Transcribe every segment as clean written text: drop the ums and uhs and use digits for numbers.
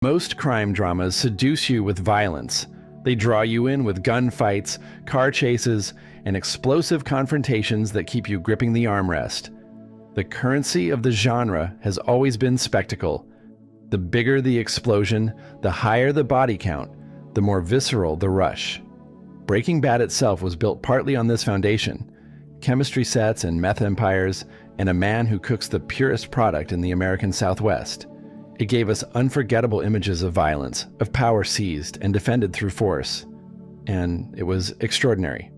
Most crime dramas seduce you with violence. They draw you in with gunfights, car chases, and explosive confrontations that keep you gripping the armrest. The currency of the genre has always been spectacle. The bigger the explosion, the higher the body count, the more visceral the rush. Breaking Bad itself was built partly on this foundation: chemistry sets and meth empires, and a man who cooks the purest product in the American Southwest. It gave us unforgettable images of violence, of power seized and defended through force. And it was extraordinary.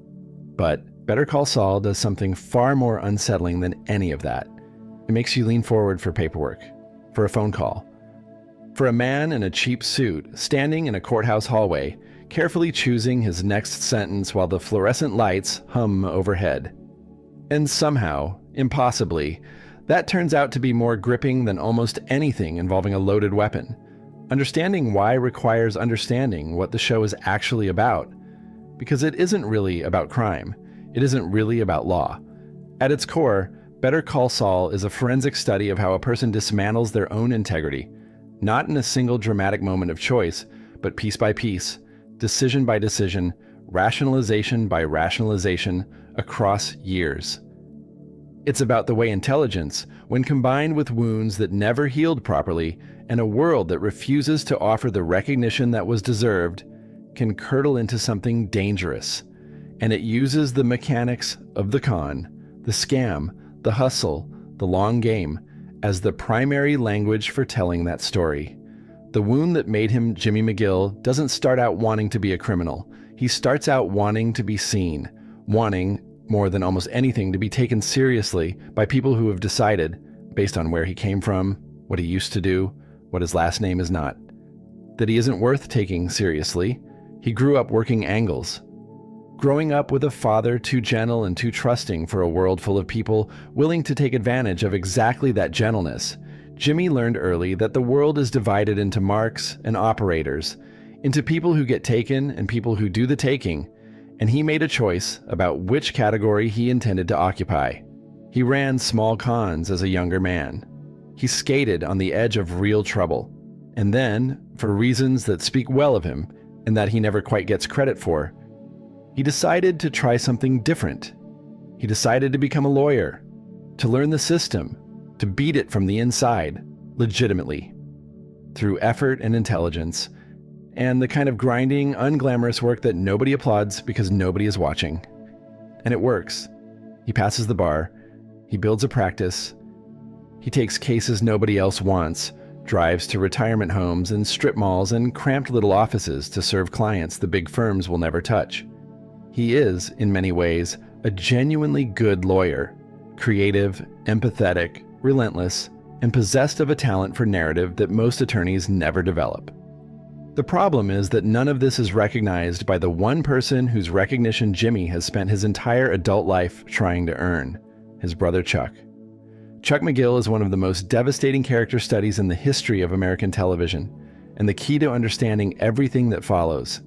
But Better Call Saul does something far more unsettling than any of that. It makes you lean forward for paperwork, for a phone call, for a man in a cheap suit standing in a courthouse hallway, carefully choosing his next sentence while the fluorescent lights hum overhead. And somehow, impossibly, that turns out to be more gripping than almost anything involving a loaded weapon. Understanding why requires understanding what the show is actually about. Because it isn't really about crime. It isn't really about law. At its core, Better Call Saul is a forensic study of how a person dismantles their own integrity, not in a single dramatic moment of choice, but piece by piece, decision by decision, rationalization by rationalization, across years. It's about the way intelligence, when combined with wounds that never healed properly and a world that refuses to offer the recognition that was deserved, can curdle into something dangerous. And it uses the mechanics of the con, the scam, the hustle, the long game, as the primary language for telling that story. The wound that made him Jimmy McGill doesn't start out wanting to be a criminal. He starts out wanting to be seen, wanting, more than almost anything, to be taken seriously by people who have decided, based on where he came from, what he used to do, what his last name is not, that he isn't worth taking seriously. He grew up working angles. Growing up with a father too gentle and too trusting for a world full of people willing to take advantage of exactly that gentleness, Jimmy learned early that the world is divided into marks and operators, into people who get taken and people who do the taking, and he made a choice about which category he intended to occupy. He ran small cons as a younger man. He skated on the edge of real trouble. And then, for reasons that speak well of him and that he never quite gets credit for, he decided to try something different. He decided to become a lawyer, to learn the system, to beat it from the inside, legitimately, through effort and intelligence, and the kind of grinding, unglamorous work that nobody applauds because nobody is watching. And it works. He passes the bar. He builds a practice. He takes cases nobody else wants, drives to retirement homes and strip malls and cramped little offices to serve clients the big firms will never touch. He is, in many ways, a genuinely good lawyer, creative, empathetic, relentless, and possessed of a talent for narrative that most attorneys never develop. The problem is that none of this is recognized by the one person whose recognition Jimmy has spent his entire adult life trying to earn: his brother Chuck. Chuck McGill is one of the most devastating character studies in the history of American television, and the key to understanding everything that follows.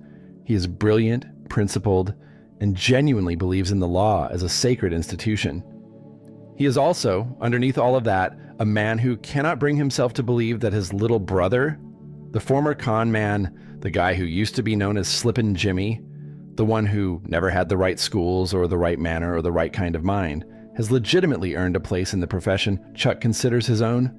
He is brilliant, principled, and genuinely believes in the law as a sacred institution. He is also, underneath all of that, a man who cannot bring himself to believe that his little brother, the former con man, the guy who used to be known as Slippin' Jimmy, the one who never had the right schools or the right manner or the right kind of mind, has legitimately earned a place in the profession Chuck considers his own.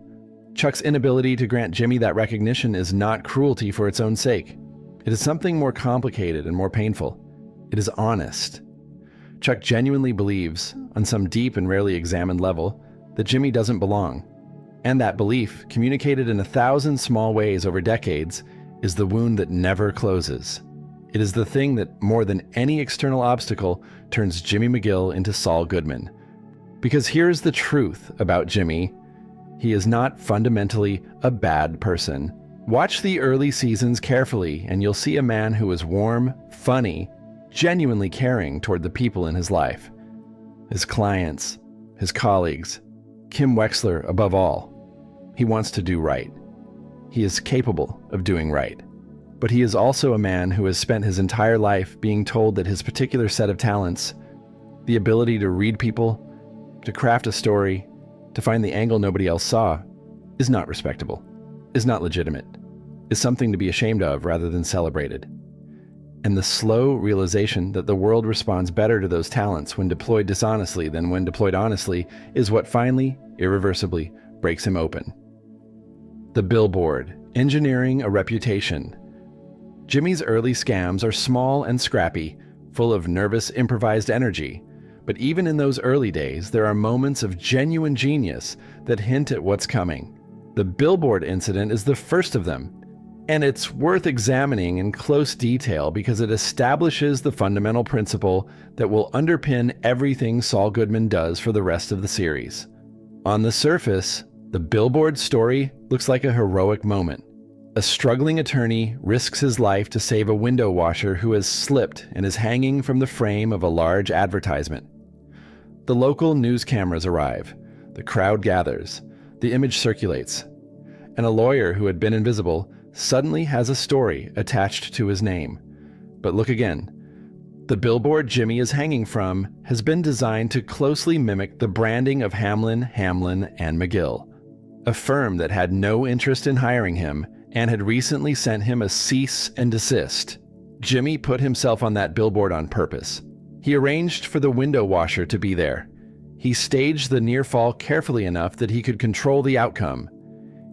Chuck's inability to grant Jimmy that recognition is not cruelty for its own sake. It is something more complicated and more painful. It is honest. Chuck genuinely believes, on some deep and rarely examined level, that Jimmy doesn't belong. And that belief, communicated in 1,000 small ways over decades, is the wound that never closes. It is the thing that, more than any external obstacle, turns Jimmy McGill into Saul Goodman. Because here's the truth about Jimmy: he is not fundamentally a bad person. Watch the early seasons carefully, and you'll see a man who is warm, funny, genuinely caring toward the people in his life. His clients, his colleagues, Kim Wexler above all. He wants to do right. He is capable of doing right. But he is also a man who has spent his entire life being told that his particular set of talents, the ability to read people, to craft a story, to find the angle nobody else saw, is not respectable, is not legitimate. is something to be ashamed of rather than celebrated. And the slow realization that the world responds better to those talents when deployed dishonestly than when deployed honestly is what finally, irreversibly, breaks him open. The billboard, engineering a reputation. Jimmy's early scams are small and scrappy, full of nervous, improvised energy. But even in those early days, there are moments of genuine genius that hint at what's coming. The billboard incident is the first of them, and it's worth examining in close detail because it establishes the fundamental principle that will underpin everything Saul Goodman does for the rest of the series. On the surface, the billboard story looks like a heroic moment. A struggling attorney risks his life to save a window washer who has slipped and is hanging from the frame of a large advertisement. The local news cameras arrive, the crowd gathers, the image circulates, and a lawyer who had been invisible suddenly has a story attached to his name. But look again. The billboard Jimmy is hanging from has been designed to closely mimic the branding of Hamlin, and McGill, a firm that had no interest in hiring him and had recently sent him a cease and desist. Jimmy put himself on that billboard on purpose. He arranged for the window washer to be there. He staged the near fall carefully enough that he could control the outcome.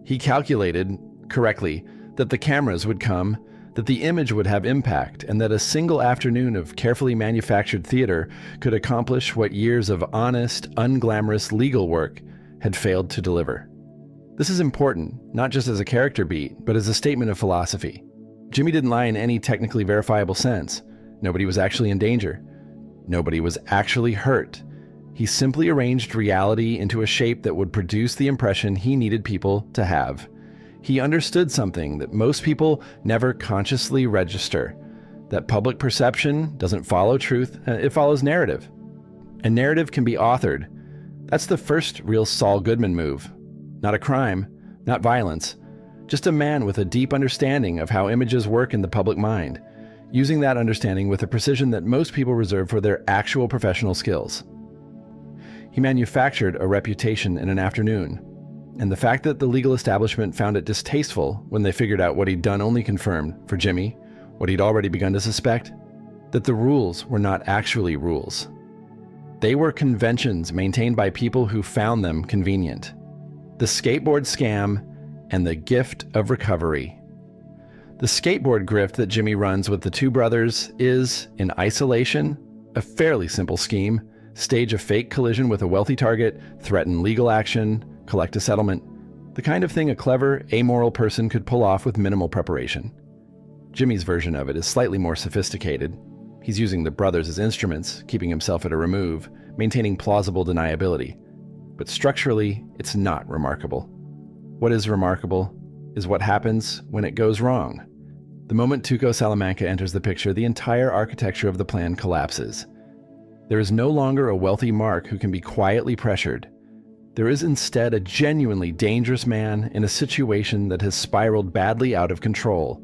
He calculated, correctly, that the cameras would come, that the image would have impact, and that a single afternoon of carefully manufactured theater could accomplish what years of honest, unglamorous legal work had failed to deliver. This is important, not just as a character beat, but as a statement of philosophy. Jimmy didn't lie in any technically verifiable sense. Nobody was actually in danger. Nobody was actually hurt. He simply arranged reality into a shape that would produce the impression he needed people to have. He understood something that most people never consciously register, that public perception doesn't follow truth, it follows narrative. And narrative can be authored. That's the first real Saul Goodman move. Not a crime, not violence, just a man with a deep understanding of how images work in the public mind, using that understanding with a precision that most people reserve for their actual professional skills. He manufactured a reputation in an afternoon. And the fact that the legal establishment found it distasteful when they figured out what he'd done only confirmed, for Jimmy, what he'd already begun to suspect, that the rules were not actually rules. They were conventions maintained by people who found them convenient. The skateboard scam and the gift of recovery. The skateboard grift that Jimmy runs with the two brothers is, in isolation, a fairly simple scheme. Stage a fake collision with a wealthy target, threaten legal action, collect a settlement, the kind of thing a clever, amoral person could pull off with minimal preparation. Jimmy's version of it is slightly more sophisticated. He's using the brothers as instruments, keeping himself at a remove, maintaining plausible deniability. But structurally, it's not remarkable. What is remarkable is what happens when it goes wrong. The moment Tuco Salamanca enters the picture, the entire architecture of the plan collapses. There is no longer a wealthy Mark who can be quietly pressured. There is instead a genuinely dangerous man in a situation that has spiraled badly out of control,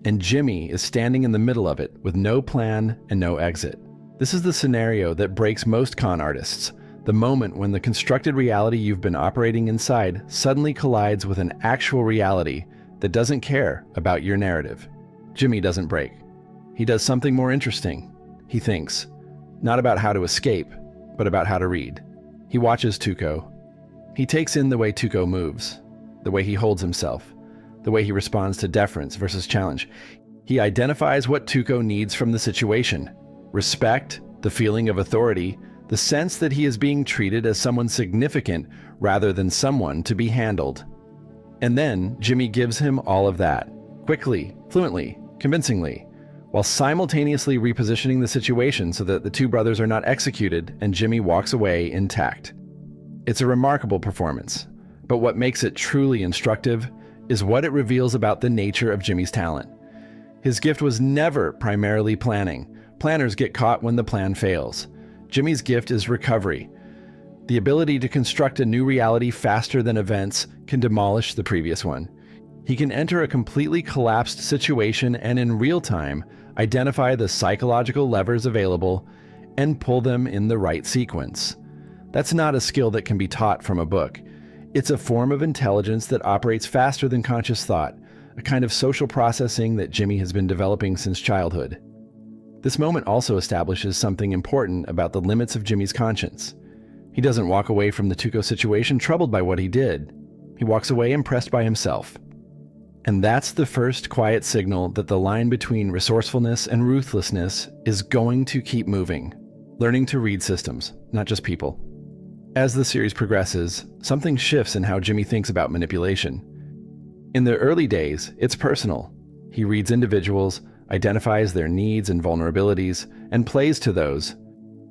and Jimmy is standing in the middle of it with no plan and no exit. This is the scenario that breaks most con artists, the moment when the constructed reality you've been operating inside suddenly collides with an actual reality that doesn't care about your narrative. Jimmy doesn't break. He does something more interesting. He thinks, not about how to escape, but about how to read. He watches Tuco. He takes in the way Tuco moves, the way he holds himself, the way he responds to deference versus challenge. He identifies what Tuco needs from the situation: respect, the feeling of authority, the sense that he is being treated as someone significant rather than someone to be handled. And then Jimmy gives him all of that, quickly, fluently, convincingly, while simultaneously repositioning the situation so that the two brothers are not executed and Jimmy walks away intact. It's a remarkable performance, but what makes it truly instructive is what it reveals about the nature of Jimmy's talent. His gift was never primarily planning. Planners get caught when the plan fails. Jimmy's gift is recovery. The ability to construct a new reality faster than events can demolish the previous one. He can enter a completely collapsed situation and in real time identify the psychological levers available and pull them in the right sequence. That's not a skill that can be taught from a book. It's a form of intelligence that operates faster than conscious thought, a kind of social processing that Jimmy has been developing since childhood. This moment also establishes something important about the limits of Jimmy's conscience. He doesn't walk away from the Tuco situation troubled by what he did. He walks away impressed by himself. And that's the first quiet signal that the line between resourcefulness and ruthlessness is going to keep moving. Learning to read systems, not just people. As the series progresses, something shifts in how Jimmy thinks about manipulation. In the early days, it's personal. He reads individuals, identifies their needs and vulnerabilities, and plays to those.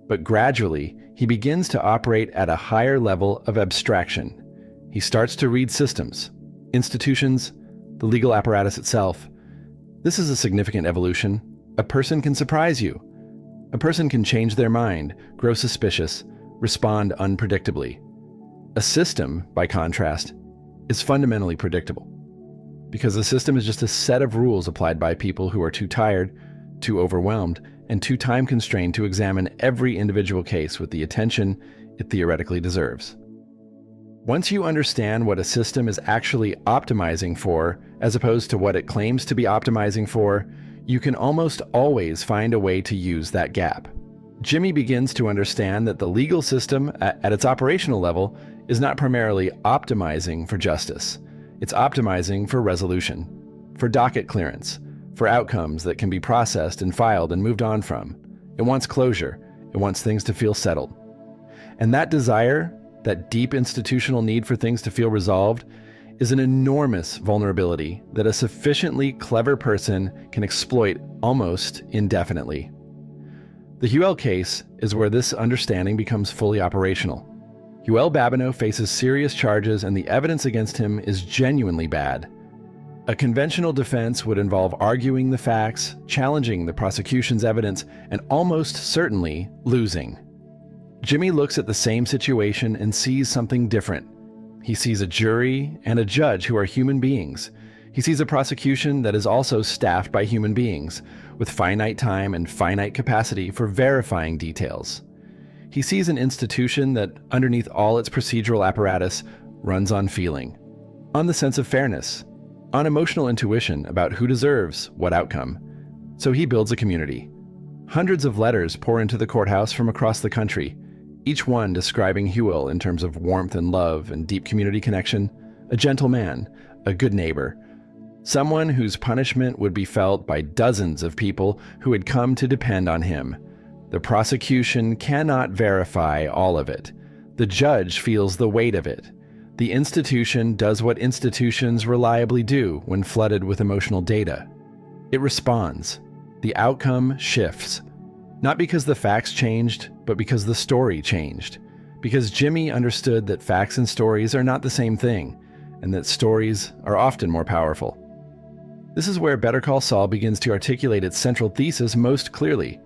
But gradually, he begins to operate at a higher level of abstraction. He starts to read systems, institutions, the legal apparatus itself. This is a significant evolution. A person can surprise you. A person can change their mind, grow suspicious, respond unpredictably. A system, by contrast, is fundamentally predictable. Because a system is just a set of rules applied by people who are too tired, too overwhelmed, and too time-constrained to examine every individual case with the attention it theoretically deserves. Once you understand what a system is actually optimizing for, as opposed to what it claims to be optimizing for, you can almost always find a way to use that gap. Jimmy begins to understand that the legal system, at its operational level, is not primarily optimizing for justice. It's optimizing for resolution, for docket clearance, for outcomes that can be processed and filed and moved on from. It wants closure. It wants things to feel settled. And that desire, that deep institutional need for things to feel resolved, is an enormous vulnerability that a sufficiently clever person can exploit almost indefinitely. The Huel case is where this understanding becomes fully operational. Huel Babineau faces serious charges and the evidence against him is genuinely bad. A conventional defense would involve arguing the facts, challenging the prosecution's evidence, and almost certainly losing. Jimmy looks at the same situation and sees something different. He sees a jury and a judge who are human beings. He sees a prosecution that is also staffed by human beings, with finite time and finite capacity for verifying details. He sees an institution that, underneath all its procedural apparatus, runs on feeling, on the sense of fairness, on emotional intuition about who deserves what outcome. So he builds a community. Hundreds of letters pour into the courthouse from across the country, each one describing Huel in terms of warmth and love and deep community connection, a gentle man, a good neighbor, someone whose punishment would be felt by dozens of people who had come to depend on him. The prosecution cannot verify all of it. The judge feels the weight of it. The institution does what institutions reliably do when flooded with emotional data. It responds. The outcome shifts. Not because the facts changed, but because the story changed. Because Jimmy understood that facts and stories are not the same thing, and that stories are often more powerful. This is where Better Call Saul begins to articulate its central thesis most clearly.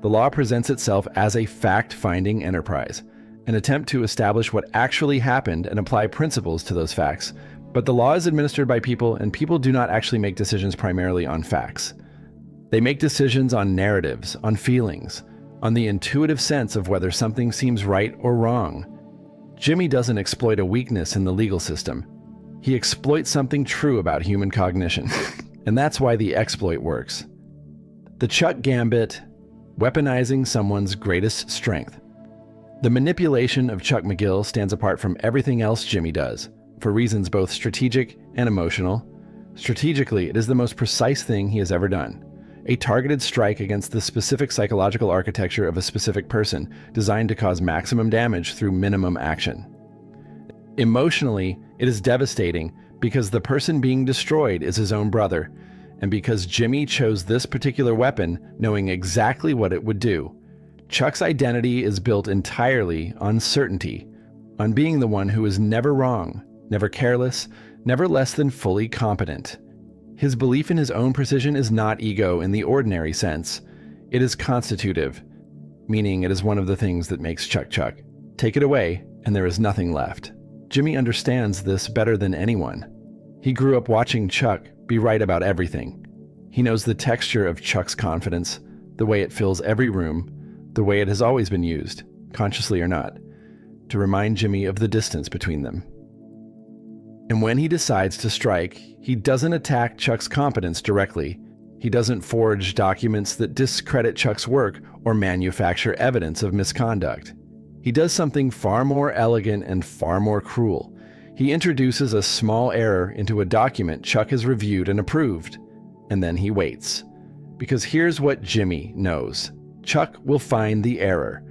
The law presents itself as a fact-finding enterprise, an attempt to establish what actually happened and apply principles to those facts. But the law is administered by people, and people do not actually make decisions primarily on facts. They make decisions on narratives, on feelings, on the intuitive sense of whether something seems right or wrong. Jimmy doesn't exploit a weakness in the legal system. He exploits something true about human cognition. And that's why the exploit works. The Chuck Gambit, weaponizing someone's greatest strength. The manipulation of Chuck McGill stands apart from everything else Jimmy does, for reasons both strategic and emotional. Strategically, it is the most precise thing he has ever done. A targeted strike against the specific psychological architecture of a specific person, designed to cause maximum damage through minimum action. Emotionally, it is devastating because the person being destroyed is his own brother, and because Jimmy chose this particular weapon knowing exactly what it would do. Chuck's identity is built entirely on certainty, on being the one who is never wrong, never careless, never less than fully competent. His belief in his own precision is not ego in the ordinary sense. It is constitutive, meaning it is one of the things that makes Chuck Chuck. Take it away, and there is nothing left. Jimmy understands this better than anyone. He grew up watching Chuck be right about everything. He knows the texture of Chuck's confidence, the way it fills every room, the way it has always been used, consciously or not, to remind Jimmy of the distance between them. And when he decides to strike, he doesn't attack Chuck's competence directly. He doesn't forge documents that discredit Chuck's work or manufacture evidence of misconduct. He does something far more elegant and far more cruel. He introduces a small error into a document Chuck has reviewed and approved, and then he waits. Because here's what Jimmy knows. Chuck will find the error.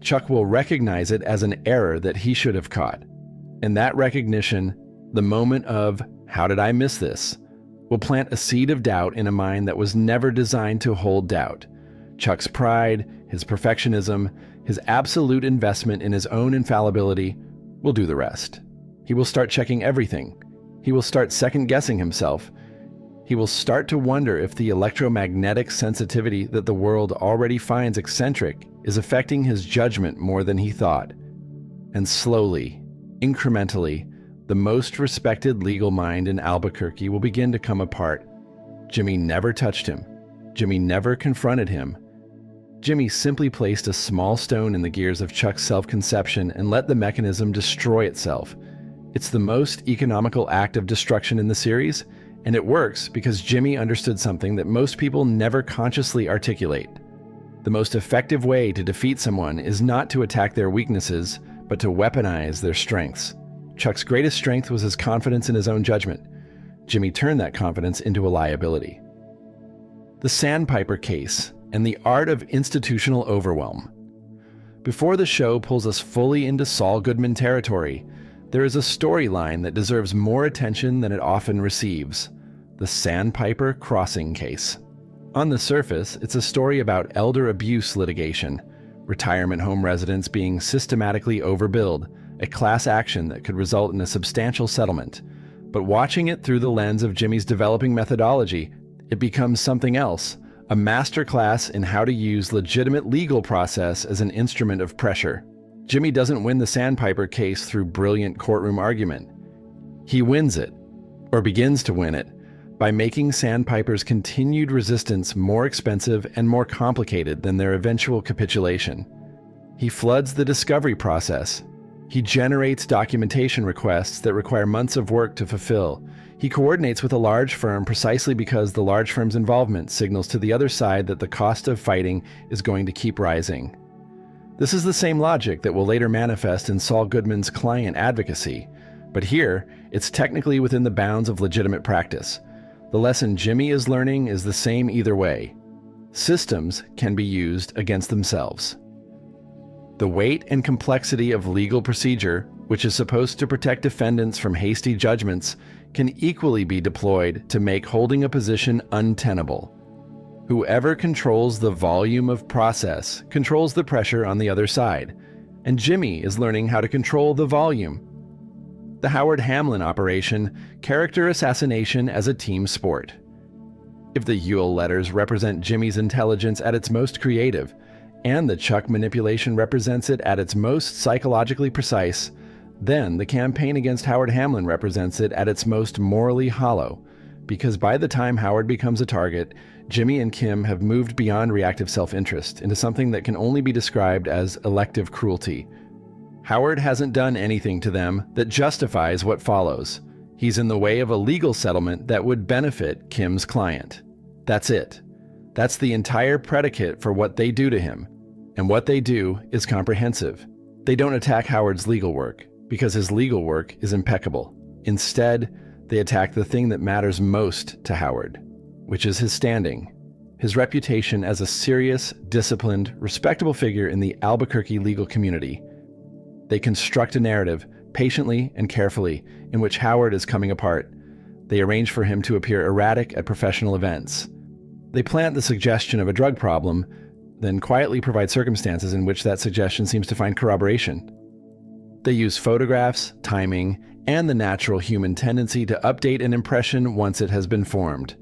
Chuck will recognize it as an error that he should have caught. And that recognition, the moment of, "How did I miss this?" will plant a seed of doubt in a mind that was never designed to hold doubt. Chuck's pride, his perfectionism, his absolute investment in his own infallibility will do the rest. He will start checking everything. He will start second-guessing himself. He will start to wonder if the electromagnetic sensitivity that the world already finds eccentric is affecting his judgment more than he thought. And slowly, incrementally, the most respected legal mind in Albuquerque will begin to come apart. Jimmy never touched him. Jimmy never confronted him. Jimmy simply placed a small stone in the gears of Chuck's self-conception and let the mechanism destroy itself. It's the most economical act of destruction in the series, and it works because Jimmy understood something that most people never consciously articulate. The most effective way to defeat someone is not to attack their weaknesses, but to weaponize their strengths. Chuck's greatest strength was his confidence in his own judgment. Jimmy turned that confidence into a liability. The Sandpiper Case and the Art of Institutional Overwhelm. Before the show pulls us fully into Saul Goodman territory, there is a storyline that deserves more attention than it often receives: the Sandpiper Crossing Case. On the surface, it's a story about elder abuse litigation, retirement home residents being systematically overbilled, a class action that could result in a substantial settlement. But watching it through the lens of Jimmy's developing methodology, it becomes something else, a masterclass in how to use legitimate legal process as an instrument of pressure. Jimmy doesn't win the Sandpiper case through brilliant courtroom argument. He wins it, or begins to win it, by making Sandpiper's continued resistance more expensive and more complicated than their eventual capitulation. He floods the discovery process. He generates documentation requests that require months of work to fulfill. He coordinates with a large firm precisely because the large firm's involvement signals to the other side that the cost of fighting is going to keep rising. This is the same logic that will later manifest in Saul Goodman's client advocacy, but here, it's technically within the bounds of legitimate practice. The lesson Jimmy is learning is the same either way. Systems can be used against themselves. The weight and complexity of legal procedure, which is supposed to protect defendants from hasty judgments, can equally be deployed to make holding a position untenable. Whoever controls the volume of process controls the pressure on the other side, and Jimmy is learning how to control the volume. The Howard Hamlin operation, character assassination as a team sport. If the Yule letters represent Jimmy's intelligence at its most creative, and the Chuck manipulation represents it at its most psychologically precise, then the campaign against Howard Hamlin represents it at its most morally hollow, because by the time Howard becomes a target, Jimmy and Kim have moved beyond reactive self-interest into something that can only be described as elective cruelty. Howard hasn't done anything to them that justifies what follows. He's in the way of a legal settlement that would benefit Kim's client. That's it. That's the entire predicate for what they do to him. And what they do is comprehensive. They don't attack Howard's legal work, because his legal work is impeccable. Instead, they attack the thing that matters most to Howard, which is his standing, his reputation as a serious, disciplined, respectable figure in the Albuquerque legal community. They construct a narrative, patiently and carefully, in which Howard is coming apart. They arrange for him to appear erratic at professional events. They plant the suggestion of a drug problem, then quietly provide circumstances in which that suggestion seems to find corroboration. They use photographs, timing, and the natural human tendency to update an impression once it has been formed.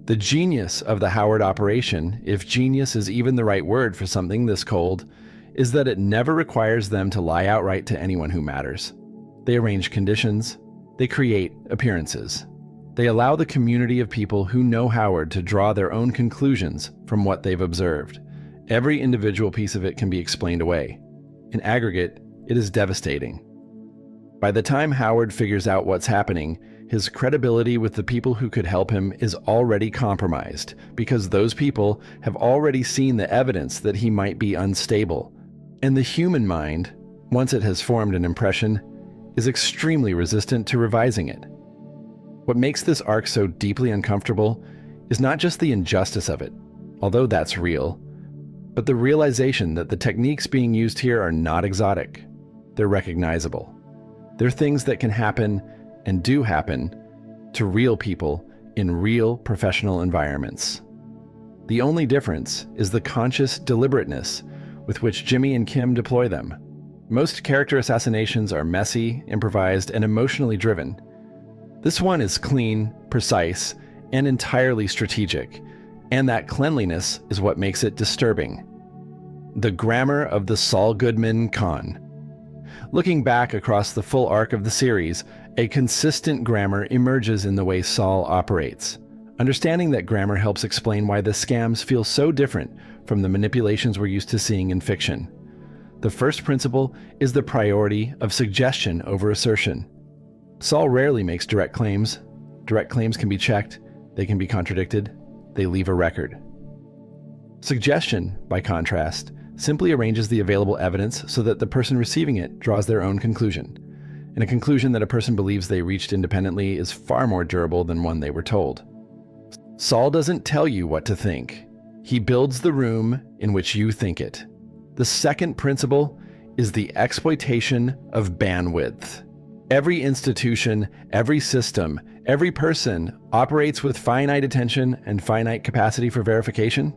The genius of the Howard operation, if genius is even the right word for something this cold, is that it never requires them to lie outright to anyone who matters. They arrange conditions. They create appearances. They allow the community of people who know Howard to draw their own conclusions from what they've observed. Every individual piece of it can be explained away. In aggregate, it is devastating. By the time Howard figures out what's happening, his credibility with the people who could help him is already compromised because those people have already seen the evidence that he might be unstable. And the human mind, once it has formed an impression, is extremely resistant to revising it. What makes this arc so deeply uncomfortable is not just the injustice of it, although that's real, but the realization that the techniques being used here are not exotic. They're recognizable. They're things that can happen and do happen to real people in real professional environments. The only difference is the conscious deliberateness with which Jimmy and Kim deploy them. Most character assassinations are messy, improvised, and emotionally driven. This one is clean, precise, and entirely strategic, and that cleanliness is what makes it disturbing. The grammar of the Saul Goodman con. Looking back across the full arc of the series, a consistent grammar emerges in the way Saul operates. Understanding that grammar helps explain why the scams feel so different from the manipulations we're used to seeing in fiction. The first principle is the priority of suggestion over assertion. Saul rarely makes direct claims. Direct claims can be checked, they can be contradicted, they leave a record. Suggestion, by contrast, simply arranges the available evidence so that the person receiving it draws their own conclusion. And a conclusion that a person believes they reached independently is far more durable than one they were told. Saul doesn't tell you what to think. He builds the room in which you think it. The second principle is the exploitation of bandwidth. Every institution, every system, every person operates with finite attention and finite capacity for verification.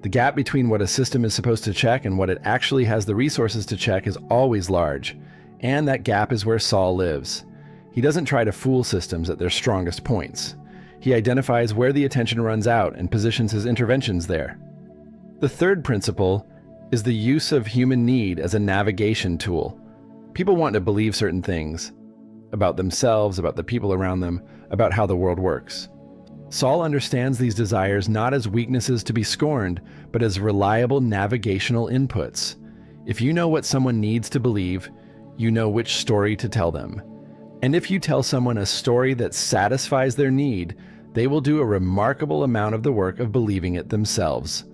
The gap between what a system is supposed to check and what it actually has the resources to check is always large, and that gap is where Saul lives. He doesn't try to fool systems at their strongest points. He identifies where the attention runs out and positions his interventions there. The third principle is the use of human need as a navigation tool. People want to believe certain things about themselves, about the people around them, about how the world works. Saul understands these desires not as weaknesses to be scorned, but as reliable navigational inputs. If you know what someone needs to believe, you know which story to tell them. And if you tell someone a story that satisfies their need, they will do a remarkable amount of the work of believing it themselves.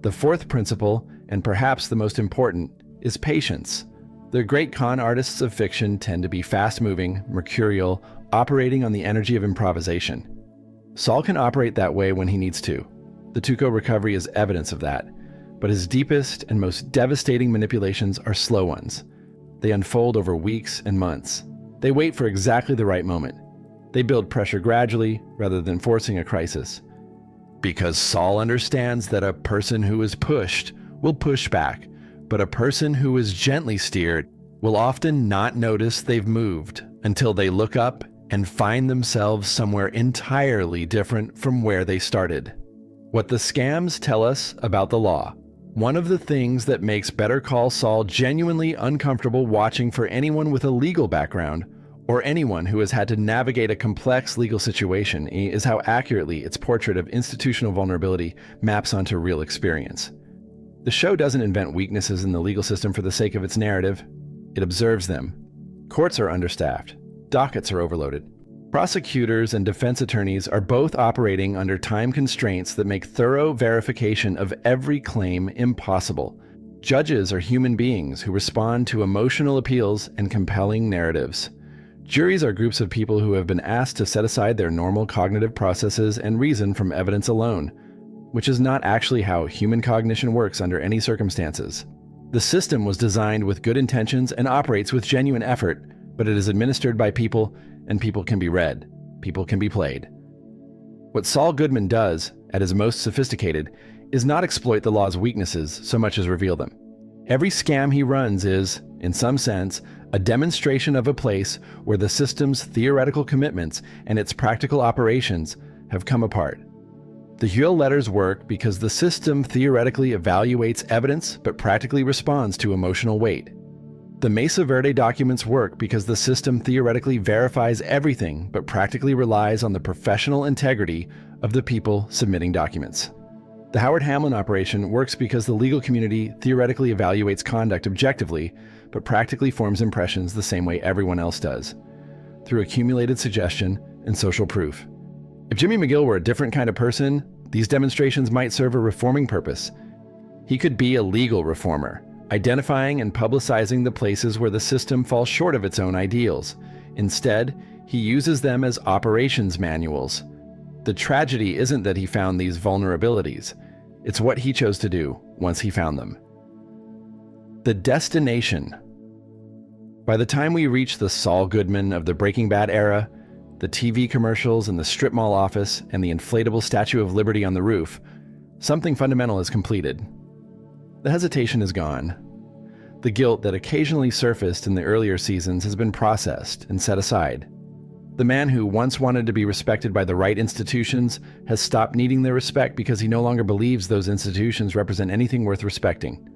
The fourth principle, and perhaps the most important, is patience. The great con artists of fiction tend to be fast-moving, mercurial, operating on the energy of improvisation. Saul can operate that way when he needs to. The Tuco recovery is evidence of that. But his deepest and most devastating manipulations are slow ones. They unfold over weeks and months. They wait for exactly the right moment. They build pressure gradually rather than forcing a crisis. Because Saul understands that a person who is pushed will push back, but a person who is gently steered will often not notice they've moved until they look up and find themselves somewhere entirely different from where they started. What the scams tell us about the law. One of the things that makes Better Call Saul genuinely uncomfortable watching for anyone with a legal background, or anyone who has had to navigate a complex legal situation, is how accurately its portrait of institutional vulnerability maps onto real experience. The show doesn't invent weaknesses in the legal system for the sake of its narrative. It observes them. Courts are understaffed. Dockets are overloaded. Prosecutors and defense attorneys are both operating under time constraints that make thorough verification of every claim impossible. Judges are human beings who respond to emotional appeals and compelling narratives. Juries are groups of people who have been asked to set aside their normal cognitive processes and reason from evidence alone, which is not actually how human cognition works under any circumstances. The system was designed with good intentions and operates with genuine effort, but it is administered by people, and people can be read. People can be played. What Saul Goodman does, at his most sophisticated, is not exploit the law's weaknesses so much as reveal them. Every scam he runs is, in some sense, a demonstration of a place where the system's theoretical commitments and its practical operations have come apart. The Huell letters work because the system theoretically evaluates evidence but practically responds to emotional weight. The Mesa Verde documents work because the system theoretically verifies everything but practically relies on the professional integrity of the people submitting documents. The Howard Hamlin operation works because the legal community theoretically evaluates conduct objectively, but practically forms impressions the same way everyone else does, through accumulated suggestion and social proof. If Jimmy McGill were a different kind of person, these demonstrations might serve a reforming purpose. He could be a legal reformer, identifying and publicizing the places where the system falls short of its own ideals. Instead, he uses them as operations manuals. The tragedy isn't that he found these vulnerabilities. It's what he chose to do once he found them. The destination. By the time we reach the Saul Goodman of the Breaking Bad era, the TV commercials and the strip mall office and the inflatable Statue of Liberty on the roof, something fundamental is completed. The hesitation is gone. The guilt that occasionally surfaced in the earlier seasons has been processed and set aside. The man who once wanted to be respected by the right institutions has stopped needing their respect because he no longer believes those institutions represent anything worth respecting.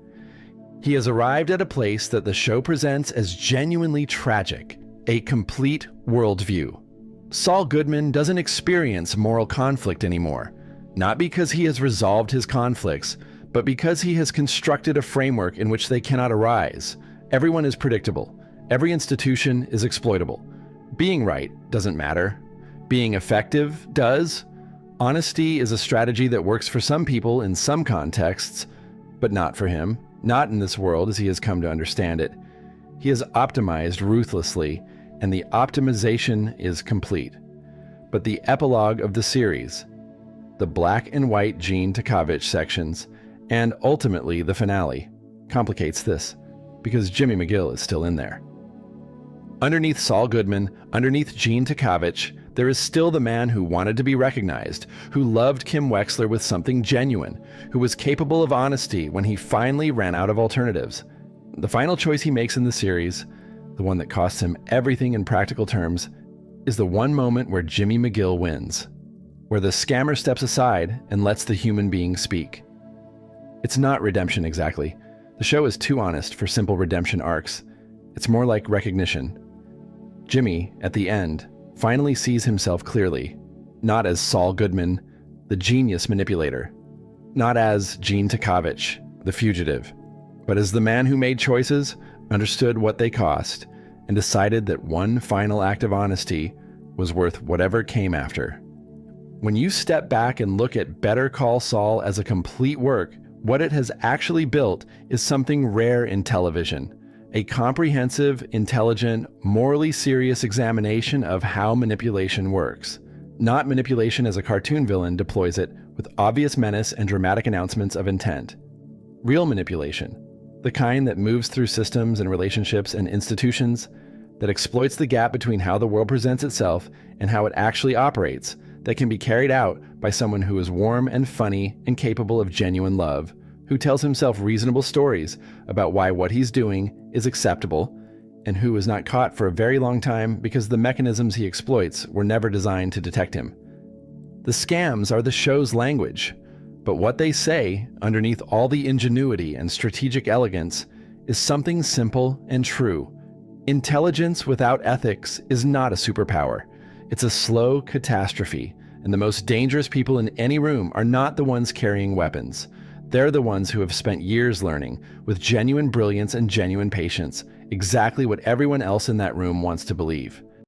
He has arrived at a place that the show presents as genuinely tragic, a complete worldview. Saul Goodman doesn't experience moral conflict anymore, not because he has resolved his conflicts, but because he has constructed a framework in which they cannot arise. Everyone is predictable. Every institution is exploitable. Being right doesn't matter. Being effective does. Honesty is a strategy that works for some people in some contexts, but not for him, not in this world as he has come to understand it. He has optimized ruthlessly, and the optimization is complete. But the epilogue of the series, the black and white Gene Takovich sections, and ultimately the finale, complicates this, because Jimmy McGill is still in there. Underneath Saul Goodman, underneath Gene Takovich, there is still the man who wanted to be recognized, who loved Kim Wexler with something genuine, who was capable of honesty when he finally ran out of alternatives. The final choice he makes in the series, the one that costs him everything in practical terms, is the one moment where Jimmy McGill wins, where the scammer steps aside and lets the human being speak. It's not redemption exactly. The show is too honest for simple redemption arcs. It's more like recognition. Jimmy, at the end, finally sees himself clearly, not as Saul Goodman, the genius manipulator, not as Gene Takovich, the fugitive, but as the man who made choices, understood what they cost, and decided that one final act of honesty was worth whatever came after. When you step back and look at Better Call Saul as a complete work, what it has actually built is something rare in television. A comprehensive, intelligent, morally serious examination of how manipulation works. Not manipulation as a cartoon villain deploys it with obvious menace and dramatic announcements of intent. Real manipulation, the kind that moves through systems and relationships and institutions, that exploits the gap between how the world presents itself and how it actually operates, that can be carried out by someone who is warm and funny and capable of genuine love, who tells himself reasonable stories about why what he's doing is acceptable, and who is not caught for a very long time because the mechanisms he exploits were never designed to detect him. The scams are the show's language, but what they say, underneath all the ingenuity and strategic elegance, is something simple and true. Intelligence without ethics is not a superpower. It's a slow catastrophe, and the most dangerous people in any room are not the ones carrying weapons. They're the ones who have spent years learning, with genuine brilliance and genuine patience, exactly what everyone else in that room wants to believe.